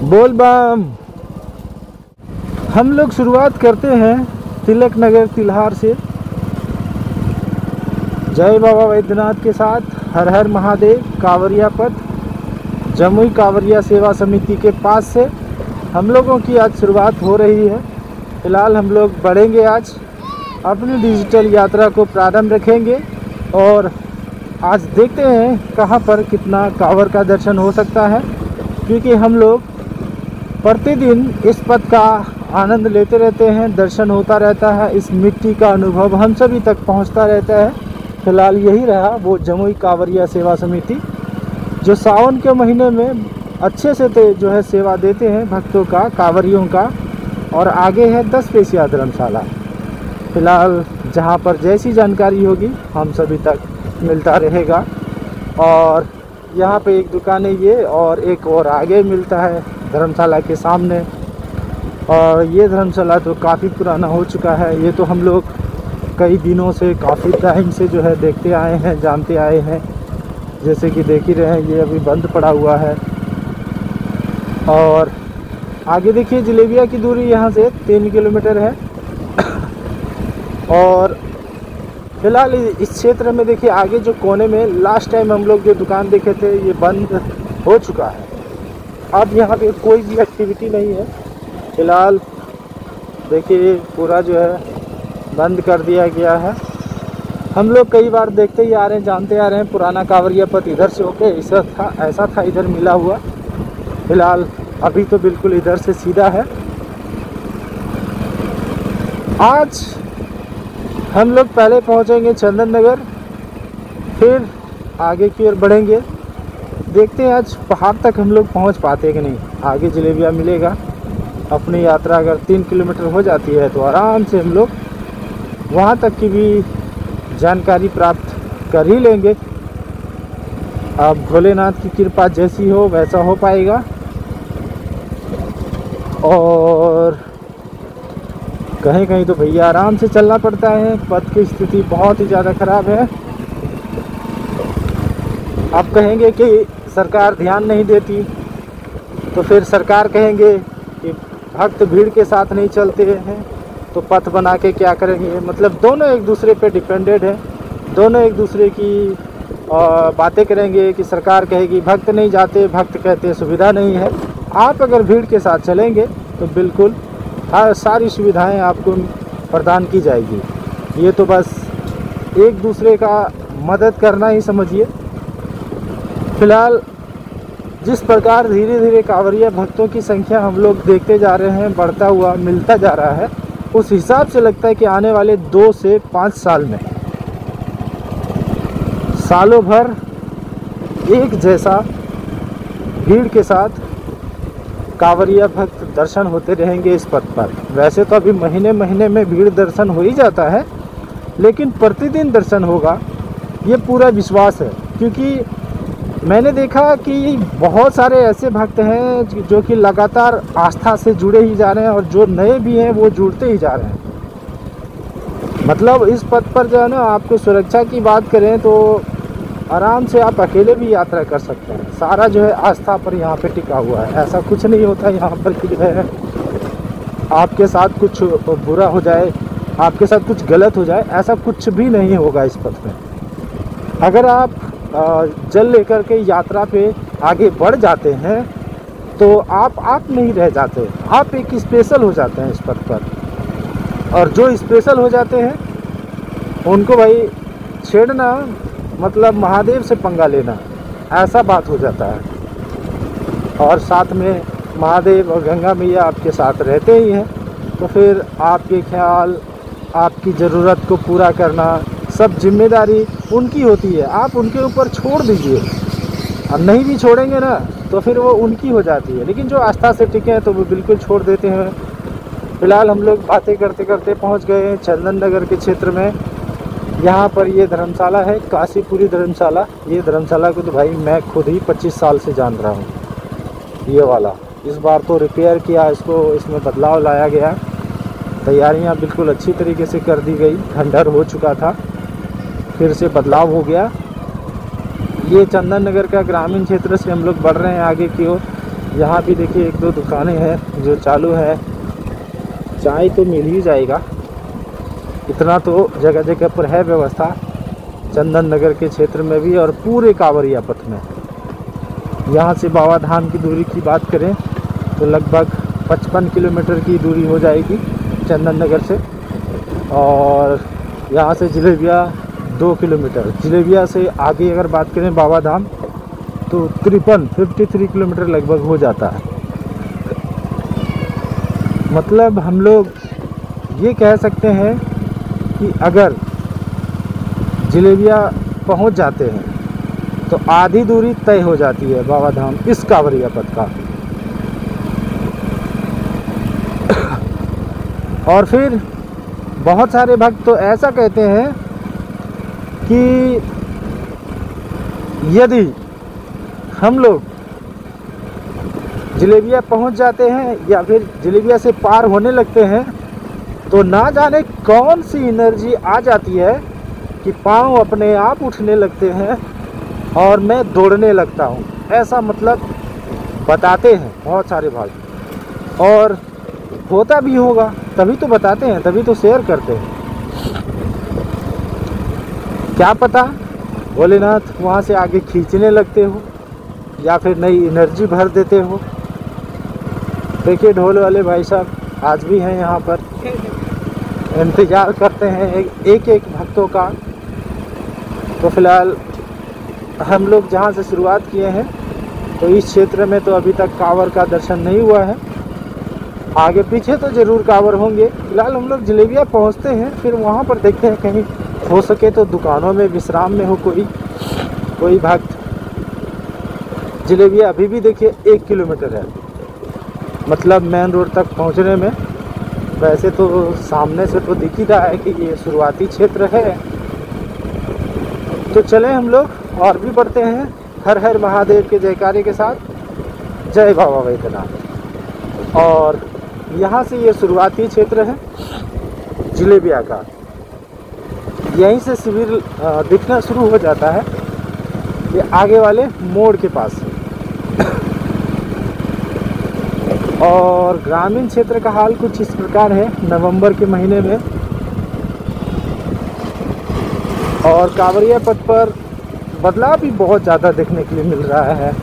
बोल बम। हम लोग शुरुआत करते हैं तिलक नगर तिल्हार से। जय बाबा वैद्यनाथ के साथ हर हर महादेव कांवरिया पथ जमुई कांवरिया सेवा समिति के पास से हम लोगों की आज शुरुआत हो रही है। फिलहाल हम लोग बढ़ेंगे, आज अपनी डिजिटल यात्रा को प्रारंभ रखेंगे और आज देखते हैं कहां पर कितना कांवर का दर्शन हो सकता है, क्योंकि हम लोग प्रतिदिन इस पथ का आनंद लेते रहते हैं, दर्शन होता रहता है, इस मिट्टी का अनुभव हम सभी तक पहुंचता रहता है। फिलहाल यही रहा वो जमुई कांवरिया सेवा समिति, जो सावन के महीने में अच्छे से जो है सेवा देते हैं भक्तों का, कांवरियों का। और आगे है 10 पेशिया धर्मशाला। फिलहाल जहां पर जैसी जानकारी होगी हम सभी तक मिलता रहेगा। और यहाँ पे एक दुकान है ये, और एक और आगे मिलता है धर्मशाला के सामने। और ये धर्मशाला तो काफ़ी पुराना हो चुका है। ये तो हम लोग कई दिनों से, काफ़ी टाइम से जो है देखते आए हैं, जानते आए हैं। जैसे कि देख ही रहे हैं ये अभी बंद पड़ा हुआ है। और आगे देखिए जलेबिया की दूरी यहाँ से 3 किलोमीटर है। और फिलहाल इस क्षेत्र में देखिए आगे जो कोने में लास्ट टाइम हम लोग जो दुकान देखे थे ये बंद हो चुका है। अब यहाँ पे कोई भी एक्टिविटी नहीं है। फिलहाल देखिए पूरा जो है बंद कर दिया गया है। हम लोग कई बार देखते ही आ रहे हैं, जानते आ रहे हैं, पुराना कांवरिया पथ इधर से होके ऐसा था इधर मिला हुआ। फिलहाल अभी तो बिल्कुल इधर से सीधा है। आज हम लोग पहले पहुंचेंगे चंदन नगर, फिर आगे की ओर बढ़ेंगे। देखते हैं आज पहाड़ तक हम लोग पहुंच पाते हैं कि नहीं। आगे जलेबिया मिलेगा। अपनी यात्रा अगर 3 किलोमीटर हो जाती है तो आराम से हम लोग वहां तक की भी जानकारी प्राप्त कर ही लेंगे। अब भोलेनाथ की कृपा जैसी हो वैसा हो पाएगा। और कहीं कहीं तो भैया आराम से चलना पड़ता है, पथ की स्थिति बहुत ही ज़्यादा ख़राब है। आप कहेंगे कि सरकार ध्यान नहीं देती, तो फिर सरकार कहेंगे कि भक्त भीड़ के साथ नहीं चलते हैं, तो पथ बना के क्या करेंगे। मतलब दोनों एक दूसरे पे डिपेंडेड है, दोनों एक दूसरे की बातें करेंगे कि सरकार कहेगी भक्त नहीं जाते, भक्त कहते सुविधा नहीं है। आप अगर भीड़ के साथ चलेंगे तो बिल्कुल सारी सुविधाएं आपको प्रदान की जाएगी। ये तो बस एक दूसरे का मदद करना ही समझिए। फिलहाल जिस प्रकार धीरे धीरे कांवरिया भक्तों की संख्या हम लोग देखते जा रहे हैं, बढ़ता हुआ मिलता जा रहा है, उस हिसाब से लगता है कि आने वाले 2 से 5 साल में सालों भर एक जैसा भीड़ के साथ कांवरिया भक्त दर्शन होते रहेंगे इस पथ पर। वैसे तो अभी महीने महीने में भीड़ दर्शन हो ही जाता है, लेकिन प्रतिदिन दर्शन होगा ये पूरा विश्वास है। क्योंकि मैंने देखा कि बहुत सारे ऐसे भक्त हैं जो कि लगातार आस्था से जुड़े ही जा रहे हैं, और जो नए भी हैं वो जुड़ते ही जा रहे हैं। मतलब इस पथ पर जो है ना, आपको सुरक्षा की बात करें तो आराम से आप अकेले भी यात्रा कर सकते हैं। सारा जो है आस्था पर यहाँ पे टिका हुआ है। ऐसा कुछ नहीं होता यहाँ पर कि जो है आपके साथ कुछ बुरा हो जाए, आपके साथ कुछ गलत हो जाए, ऐसा कुछ भी नहीं होगा इस पथ में। अगर आप जल लेकर के यात्रा पे आगे बढ़ जाते हैं तो आप नहीं रह जाते, आप एक स्पेशल हो जाते हैं इस पथ पर। और जो स्पेशल हो जाते हैं उनको भाई छेड़ना मतलब महादेव से पंगा लेना, ऐसा बात हो जाता है। और साथ में महादेव और गंगा मैया आपके साथ रहते ही हैं, तो फिर आपके ख्याल, आपकी ज़रूरत को पूरा करना, सब जिम्मेदारी उनकी होती है। आप उनके ऊपर छोड़ दीजिए, और नहीं भी छोड़ेंगे ना तो फिर वो उनकी हो जाती है। लेकिन जो आस्था से टिके हैं तो वो बिल्कुल छोड़ देते हैं। फिलहाल हम लोग बातें करते करते पहुंच गए हैं चंदन नगर के क्षेत्र में। यहाँ पर ये धर्मशाला है, काशीपुरी धर्मशाला। ये धर्मशाला को तो भाई मैं खुद ही 25 साल से जान रहा हूँ। ये वाला इस बार तो रिपेयर किया इसको, इसमें बदलाव लाया गया, तैयारियाँ बिल्कुल अच्छी तरीके से कर दी गई। खंडहर हो चुका था, फिर से बदलाव हो गया। ये चंदन नगर का ग्रामीण क्षेत्र से हम लोग बढ़ रहे हैं आगे की ओर। यहाँ भी देखिए एक दो दुकानें हैं जो चालू है। चाय तो मिल ही जाएगा, इतना तो जगह जगह पर है व्यवस्था, चंदन नगर के क्षेत्र में भी और पूरे कांवरिया पथ में। यहाँ से बाबा धाम की दूरी की बात करें तो लगभग 55 किलोमीटर की दूरी हो जाएगी चंदन नगर से, और यहाँ से जिलेबिया 2 किलोमीटर। जिलेबिया से आगे अगर बात करें बाबा धाम तो 53 किलोमीटर लगभग हो जाता है। मतलब हम लोग ये कह सकते हैं कि अगर जिलेबिया पहुंच जाते हैं तो आधी दूरी तय हो जाती है बाबा धाम इस कांवरिया पथ का। और फिर बहुत सारे भक्त तो ऐसा कहते हैं कि यदि हम लोग जिलेबिया पहुंच जाते हैं या फिर जिलेबिया से पार होने लगते हैं तो ना जाने कौन सी एनर्जी आ जाती है कि पाँव अपने आप उठने लगते हैं और मैं दौड़ने लगता हूं। ऐसा मतलब बताते हैं बहुत सारे भक्त, और होता भी होगा तभी तो बताते हैं, तभी तो शेयर करते हैं। क्या पता भोलेनाथ वहाँ से आगे खींचने लगते हो या फिर नई एनर्जी भर देते हो। देखिए ढोल वाले भाई साहब आज भी हैं यहाँ पर, इंतज़ार करते हैं एक एक भक्तों का। तो फिलहाल हम लोग जहाँ से शुरुआत किए हैं तो इस क्षेत्र में तो अभी तक कांवर का दर्शन नहीं हुआ है, आगे पीछे तो ज़रूर कांवर होंगे। फिलहाल हम लोग जिलेबिया पहुँचते हैं, फिर वहाँ पर देखते हैं कहीं हो सके तो दुकानों में विश्राम में हो कोई भक्त। जिलेबिया अभी भी देखिए 1 किलोमीटर है, मतलब मेन रोड तक पहुंचने में। वैसे तो सामने से तो दिख ही रहा है कि ये शुरुआती क्षेत्र है। तो चलें हम लोग और भी बढ़ते हैं हर हर महादेव के जयकारे के साथ, जय बाबा वैद्यनाथ। और यहाँ से ये शुरुआती क्षेत्र है जिलेबिया का, यहीं से शिविर दिखना शुरू हो जाता है, ये आगे वाले मोड़ के पास से। और ग्रामीण क्षेत्र का हाल कुछ इस प्रकार है नवंबर के महीने में। और कांवरिया पथ पर बदलाव भी बहुत ज़्यादा देखने के लिए मिल रहा है,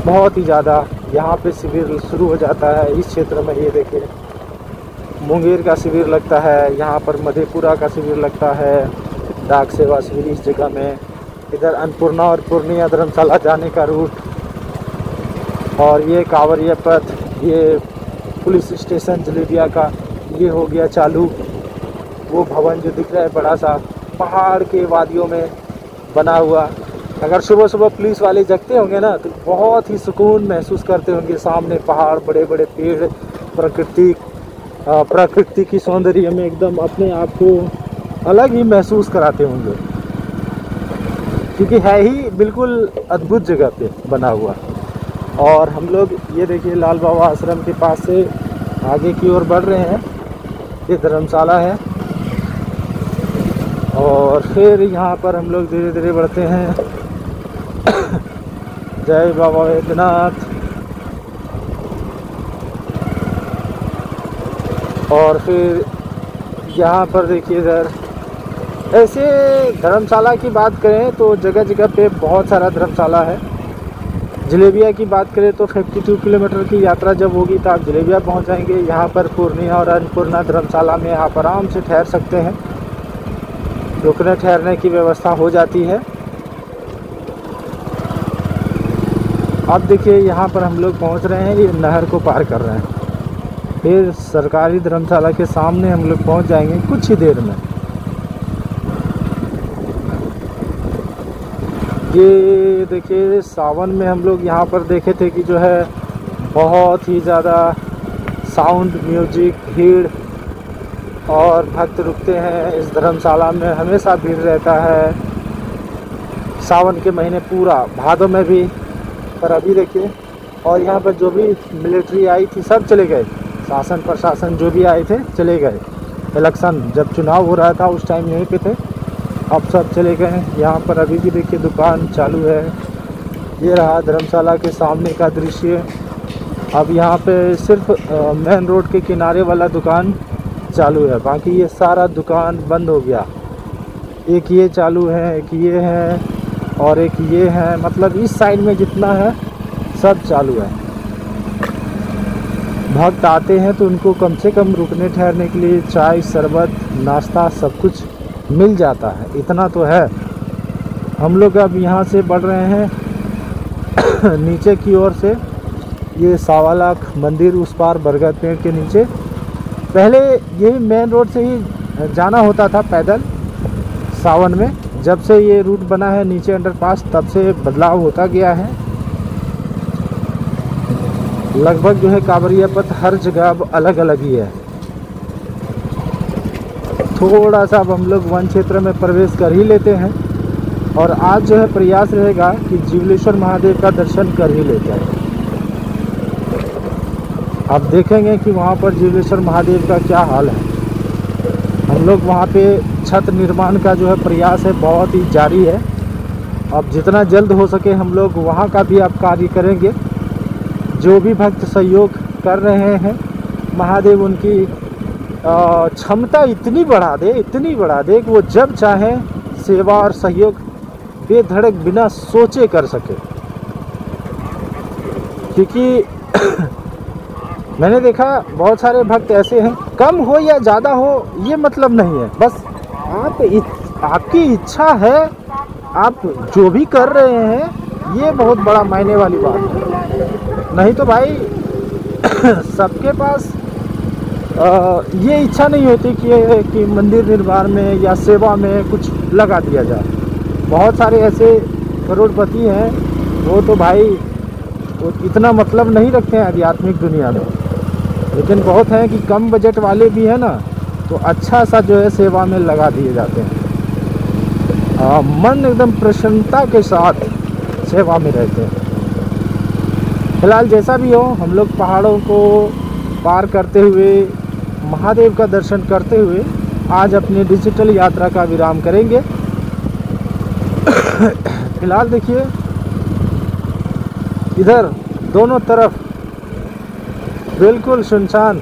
बहुत ही ज़्यादा। यहाँ पे शिविर शुरू हो जाता है इस क्षेत्र में, ये देखिए मुंगेर का शिविर लगता है, यहाँ पर मधेपुरा का शिविर लगता है, डाक सेवा शिविर इस जगह में। इधर अन्नपूर्णा और पूर्णिया धर्मशाला जाने का रूट, और ये कांवरिया पथ, ये पुलिस स्टेशन जिलेबिया का ये हो गया चालू। वो भवन जो दिख रहा है बड़ा सा पहाड़ के वादियों में बना हुआ, अगर सुबह सुबह पुलिस वाले जगते होंगे ना तो बहुत ही सुकून महसूस करते होंगे। सामने पहाड़, बड़े बड़े पेड़, प्रकृति की सौंदर्य में एकदम अपने आप को अलग ही महसूस कराते होंगे, क्योंकि है ही बिल्कुल अद्भुत जगह पे बना हुआ। और हम लोग ये देखिए लाल बाबा आश्रम के पास से आगे की ओर बढ़ रहे हैं, ये धर्मशाला है। और फिर यहाँ पर हम लोग धीरे धीरे बढ़ते हैं जय बाबा वैद्यनाथ। और फिर यहाँ पर देखिए इधर ऐसे धर्मशाला की बात करें तो जगह जगह पे बहुत सारा धर्मशाला है। जिलेबिया की बात करें तो 52 किलोमीटर की यात्रा जब होगी तो आप जिलेबिया पहुँच जाएंगे। यहाँ पर पूर्णिया और अन्नपूर्णा धर्मशाला में आप आराम से ठहर सकते हैं, रुकने ठहरने की व्यवस्था हो जाती है। अब देखिए यहाँ पर हम लोग पहुँच रहे हैं, ये नहर को पार कर रहे हैं, फिर सरकारी धर्मशाला के सामने हम लोग पहुँच जाएंगे कुछ ही देर में। ये देखिए सावन में हम लोग यहाँ पर देखे थे कि जो है बहुत ही ज़्यादा साउंड, म्यूजिक, भीड़, और भक्त रुकते हैं इस धर्मशाला में, हमेशा भीड़ रहता है सावन के महीने पूरा, भादों में भी। पर अभी देखिए, और यहाँ पर जो भी मिलिट्री आई थी सब चले गए, शासन प्रशासन जो भी आए थे चले गए। इलेक्शन जब चुनाव हो रहा था उस टाइम यहीं पे थे, अब सब चले गए। यहाँ पर अभी भी देखिए दुकान चालू है, ये रहा धर्मशाला के सामने का दृश्य। अब यहाँ पे सिर्फ मेन रोड के किनारे वाला दुकान चालू है, बाकी ये सारा दुकान बंद हो गया। एक ये चालू है, एक ये है और एक ये है, मतलब इस साइड में जितना है सब चालू है। भक्त आते हैं तो उनको कम से कम रुकने ठहरने के लिए चाय, शरबत, नाश्ता सब कुछ मिल जाता है, इतना तो है। हम लोग अब यहाँ से बढ़ रहे हैं नीचे की ओर से। ये 1.25 लाख मंदिर उस पार बरगद पेड़ के नीचे। पहले यही मेन रोड से ही जाना होता था पैदल सावन में। जब से ये रूट बना है नीचे अंडरपास, तब से बदलाव होता गया है। लगभग जो है कांवरिया पथ हर जगह अब अलग अलग ही है। थोड़ा सा अब हम लोग वन क्षेत्र में प्रवेश कर ही लेते हैं और आज जो है प्रयास रहेगा कि जीवलेश्वर महादेव का दर्शन कर ही लेते हैं। अब देखेंगे कि वहाँ पर जीवलेश्वर महादेव का क्या हाल है। हम लोग वहाँ पे छत निर्माण का जो है प्रयास है बहुत ही जारी है। अब जितना जल्द हो सके हम लोग वहाँ का भी अब कार्य करेंगे। जो भी भक्त सहयोग कर रहे हैं, महादेव उनकी क्षमता इतनी बढ़ा दे कि वो जब चाहें सेवा और सहयोग बेधड़क बिना सोचे कर सके। क्योंकि मैंने देखा बहुत सारे भक्त ऐसे हैं, कम हो या ज़्यादा हो ये मतलब नहीं है, बस आपकी इच्छा है, आप जो भी कर रहे हैं ये बहुत बड़ा मायने वाली बात है। नहीं तो भाई सबके पास ये इच्छा नहीं होती कि मंदिर निर्माण में या सेवा में कुछ लगा दिया जाए। बहुत सारे ऐसे करोड़पति हैं, वो तो भाई वो इतना मतलब नहीं रखते हैं आध्यात्मिक दुनिया में, लेकिन बहुत हैं कि कम बजट वाले भी हैं ना, तो अच्छा सा जो है सेवा में लगा दिए जाते हैं। मन एकदम प्रसन्नता के साथ सेवा में रहते हैं। फिलहाल जैसा भी हो, हम लोग पहाड़ों को पार करते हुए महादेव का दर्शन करते हुए आज अपनी डिजिटल यात्रा का विराम करेंगे। फिलहाल देखिए इधर दोनों तरफ बिल्कुल सुनसान,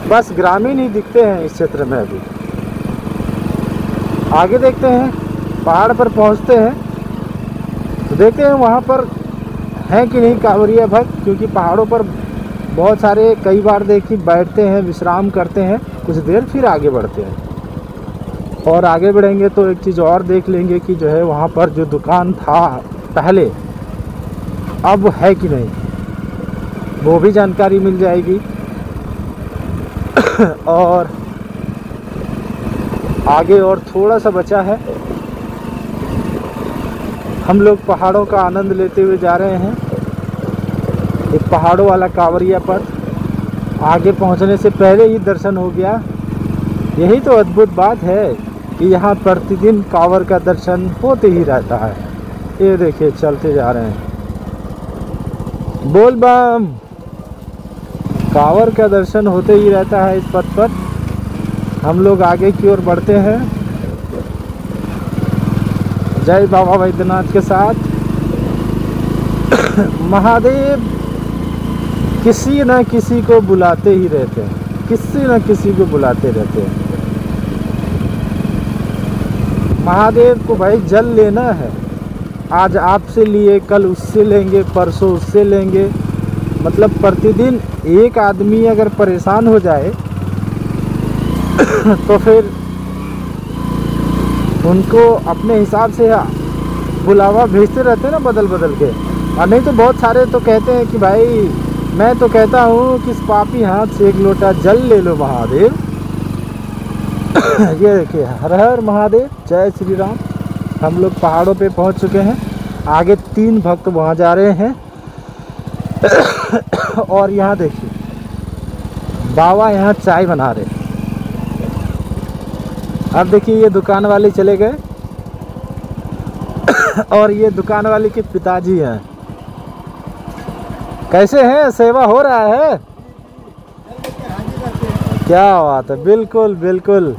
बस ग्रामीण ही दिखते हैं इस क्षेत्र में। अभी आगे देखते हैं, पहाड़ पर पहुंचते हैं तो देखते हैं वहाँ पर हैं कि नहीं कांवरिया भक्त, क्योंकि पहाड़ों पर बहुत सारे कई बार देखी बैठते हैं, विश्राम करते हैं कुछ देर, फिर आगे बढ़ते हैं। और आगे बढ़ेंगे तो एक चीज़ और देख लेंगे कि जो है वहाँ पर जो दुकान था पहले अब है कि नहीं, वो भी जानकारी मिल जाएगी। और आगे और थोड़ा सा बचा है, हम लोग पहाड़ों का आनंद लेते हुए जा रहे हैं। एक पहाड़ों वाला कांवरिया पथ आगे पहुंचने से पहले ही दर्शन हो गया। यही तो अद्भुत बात है कि यहाँ प्रतिदिन कांवर का दर्शन होते ही रहता है। ये देखिए चलते जा रहे हैं, बोल बम, कांवर का दर्शन होते ही रहता है इस पथ पर। हम लोग आगे की ओर बढ़ते हैं जय बाबा वैद्यनाथ के साथ। महादेव किसी न किसी को बुलाते ही रहते हैं, किसी न किसी को बुलाते रहते हैं। महादेव को भाई जल लेना है, आज आपसे लिए, कल उससे लेंगे, परसों उससे लेंगे। मतलब प्रतिदिन एक आदमी अगर परेशान हो जाए तो फिर उनको अपने हिसाब से बुलावा भेजते रहते हैं ना बदल बदल के। और नहीं तो बहुत सारे तो कहते हैं कि भाई मैं तो कहता हूँ कि इस पापी हाथ से एक लोटा जल ले लो महादेव। ये देखिए, हर हर महादेव, जय श्री राम। हम लोग पहाड़ों पे पहुँच चुके हैं, आगे 3 भक्त वहाँ जा रहे हैं। और यहाँ देखिए बाबा यहाँ चाय बना रहे। अब देखिए ये दुकान वाले चले गए और ये दुकान वाले के पिताजी हैं। कैसे हैं, सेवा हो रहा है? क्या बात है, बिल्कुल बिल्कुल।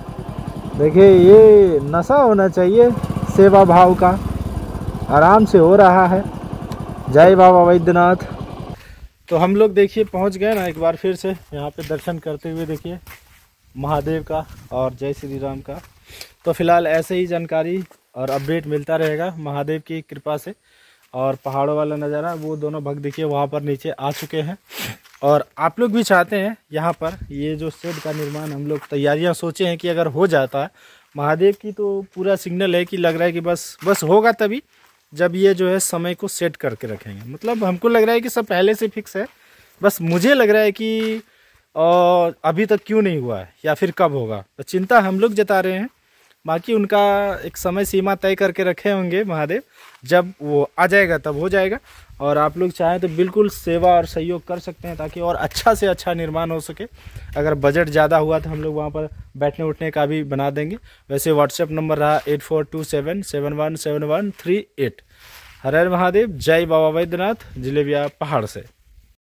देखिए ये नशा होना चाहिए सेवा भाव का। आराम से हो रहा है। जय बाबा वैद्यनाथ। तो हम लोग देखिए पहुंच गए ना एक बार फिर से यहाँ पे दर्शन करते हुए। देखिए महादेव का और जय श्री राम का। तो फिलहाल ऐसे ही जानकारी और अपडेट मिलता रहेगा महादेव की कृपा से। और पहाड़ों वाला नज़ारा, वो दोनों भक्त देखिए वहाँ पर नीचे आ चुके हैं। और आप लोग भी चाहते हैं यहाँ पर ये जो शेड का निर्माण हम लोग तैयारियाँ सोचे हैं कि अगर हो जाता है महादेव की, तो पूरा सिग्नल है कि लग रहा है कि बस होगा तभी जब ये जो है समय को सेट करके रखेंगे। मतलब हमको लग रहा है कि सब पहले से फिक्स है, बस मुझे लग रहा है कि अभी तक क्यों नहीं हुआ है या फिर कब होगा। तो चिंता हम लोग जता रहे हैं, बाकी उनका एक समय सीमा तय करके रखे होंगे महादेव, जब वो आ जाएगा तब हो जाएगा। और आप लोग चाहें तो बिल्कुल सेवा और सहयोग कर सकते हैं ताकि और अच्छा से अच्छा निर्माण हो सके। अगर बजट ज़्यादा हुआ तो हम लोग वहाँ पर बैठने उठने का भी बना देंगे। वैसे व्हाट्सएप नंबर रहा 8427717138। हर हर महादेव। जय बाबा वैद्यनाथ, जिलेबिया पहाड़ से।